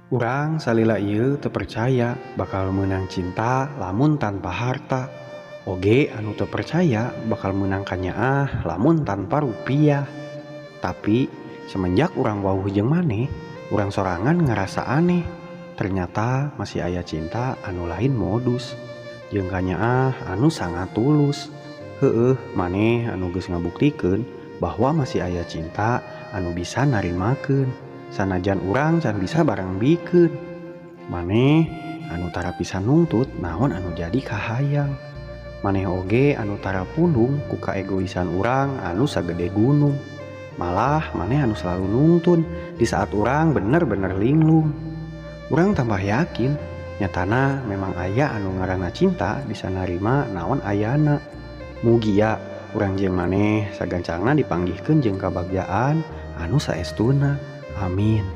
Urang salila ieu teu percaya bakal menang cinta lamun tanpa harta. Oge anu teu percaya bakal menang kanyaah lamun tanpa rupiah. Tapi semenjak urang wauh jeung maneh, urang sorangan ngerasa aneh. Ternyata masih aya cinta anu lain modus, jeung kanyaah anu sangat tulus. Heueuh, maneh anu geus ngabuktikeun bahwa masih aya cinta anu bisa narimakeun. Sanajan urang can bisa bareng bikeun. Maneh anu tara pisan nuntut naon anu jadi kahayang. Maneh oge anu tara pundung ku kaegoisan urang anu sagede gunung. Malah maneh anu selalu nuntun di saat urang bener-bener linglung. Urang tambah yakin nyatana memang aya anu ngaranna cinta bisa narima naon ayana. Mugia urang jeung maneh sagancangna dipanggihkeun jeung kabagjaan anu saestuna. Amin.